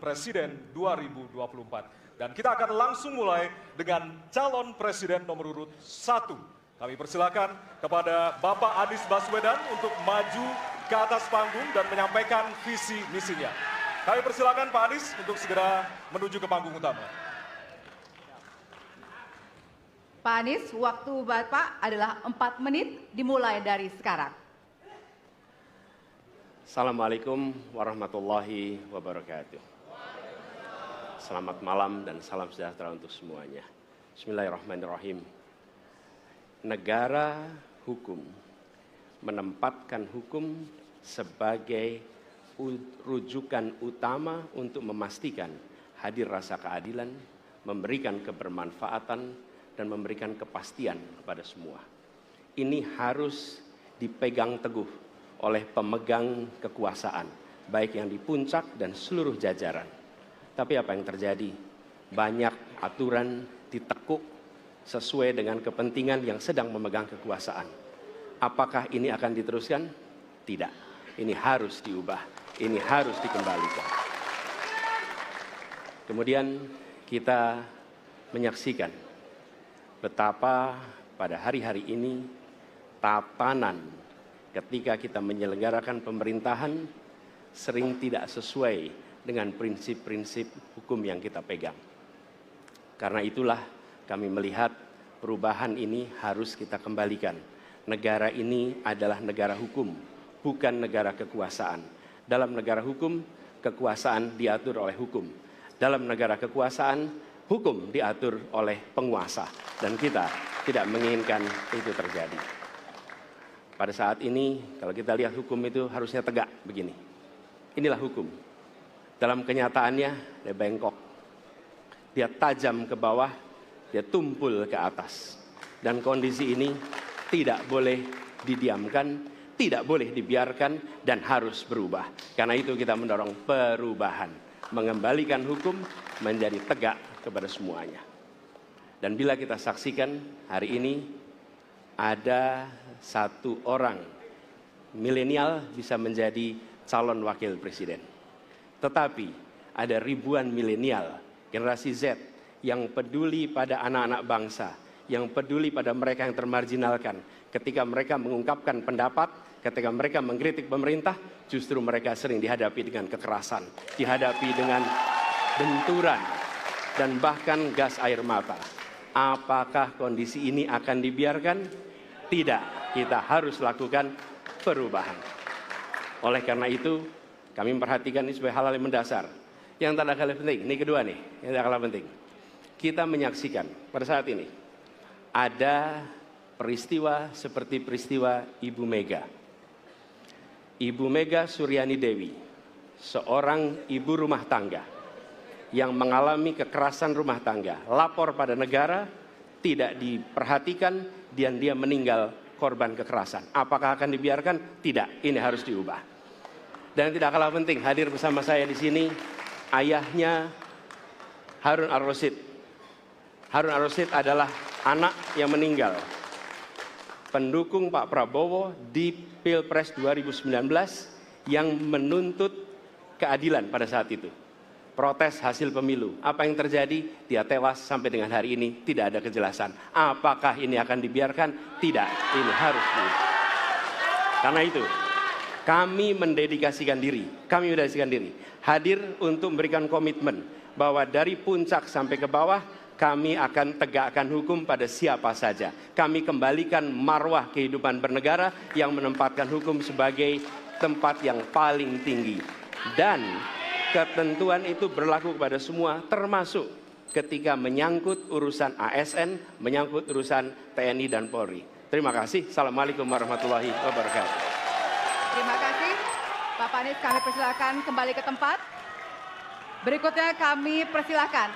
Presiden 2024. Dan kita akan langsung mulai dengan calon Presiden nomor urut 1. Kami persilakan kepada Bapak Anies Baswedan untuk maju ke atas panggung dan menyampaikan visi misinya. Kami persilakan Pak Anies untuk segera menuju ke panggung utama. Pak Anies, waktu Bapak adalah 4 menit dimulai dari sekarang. Assalamualaikum warahmatullahi wabarakatuh. Selamat malam dan salam sejahtera untuk semuanya. Bismillahirrahmanirrahim. Negara hukum menempatkan hukum sebagai rujukan utama untuk memastikan hadir rasa keadilan, memberikan kebermanfaatan, dan memberikan kepastian kepada semua. Ini harus dipegang teguh oleh pemegang kekuasaan, baik yang di puncak dan seluruh jajaran. Tapi apa yang terjadi? Banyak aturan ditekuk sesuai dengan kepentingan yang sedang memegang kekuasaan. Apakah ini akan diteruskan? Tidak. Ini harus diubah. Ini harus dikembalikan. Kemudian kita menyaksikan betapa pada hari-hari ini tatanan ketika kita menyelenggarakan pemerintahan sering tidak sesuai dengan prinsip-prinsip hukum yang kita pegang. Karena itulah kami melihat perubahan ini harus kita kembalikan. Negara ini adalah negara hukum, bukan negara kekuasaan. Dalam negara hukum, kekuasaan diatur oleh hukum. Dalam negara kekuasaan, hukum diatur oleh penguasa. Dan kita tidak menginginkan itu terjadi. Pada saat ini, kalau kita lihat hukum itu harusnya tegak begini. Inilah hukum. Dalam kenyataannya, dia bengkok. Dia tajam ke bawah, dia tumpul ke atas. Dan kondisi ini tidak boleh didiamkan, tidak boleh dibiarkan, dan harus berubah. Karena itu kita mendorong perubahan. Mengembalikan hukum menjadi tegak kepada semuanya. Dan bila kita saksikan hari ini, ada satu orang milenial bisa menjadi calon wakil presiden. Tetapi ada ribuan milenial, generasi Z, yang peduli pada anak-anak bangsa, yang peduli pada mereka yang termarginalkan. Ketika mereka mengungkapkan pendapat, ketika mereka mengkritik pemerintah, justru mereka sering dihadapi dengan kekerasan, dihadapi dengan benturan, dan bahkan gas air mata. Apakah kondisi ini akan dibiarkan? Tidak, kita harus lakukan perubahan. Oleh karena itu, kami memperhatikan ini sebagai hal-hal yang mendasar. Yang tak kalah penting, ini kedua nih, yang tak kalah penting. Kita menyaksikan pada saat ini, ada peristiwa seperti peristiwa Ibu Mega. Ibu Mega Suryani Dewi, seorang ibu rumah tangga yang mengalami kekerasan rumah tangga, lapor pada negara, tidak diperhatikan, dan dia meninggal korban kekerasan. Apakah akan dibiarkan? Tidak, ini harus diubah. Dan tidak kalah penting, hadir bersama saya di sini, ayahnya Harun Ar-Rasyid. Harun Ar-Rasyid adalah anak yang meninggal, pendukung Pak Prabowo di Pilpres 2019 yang menuntut keadilan pada saat itu. Protes hasil pemilu. Apa yang terjadi? Dia tewas sampai dengan hari ini tidak ada kejelasan. Apakah ini akan dibiarkan? Tidak. Ini harus diubah. Karena itu, kami mendedikasikan diri. Hadir untuk memberikan komitmen bahwa dari puncak sampai ke bawah, kami akan tegakkan hukum pada siapa saja. Kami kembalikan marwah kehidupan bernegara yang menempatkan hukum sebagai tempat yang paling tinggi. Dan ketentuan itu berlaku kepada semua, termasuk ketika menyangkut urusan ASN, menyangkut urusan TNI dan Polri. Terima kasih. Assalamualaikum warahmatullahi wabarakatuh. Terima kasih. Bapak Anies, kami persilakan kembali ke tempat. Berikutnya kami persilakan.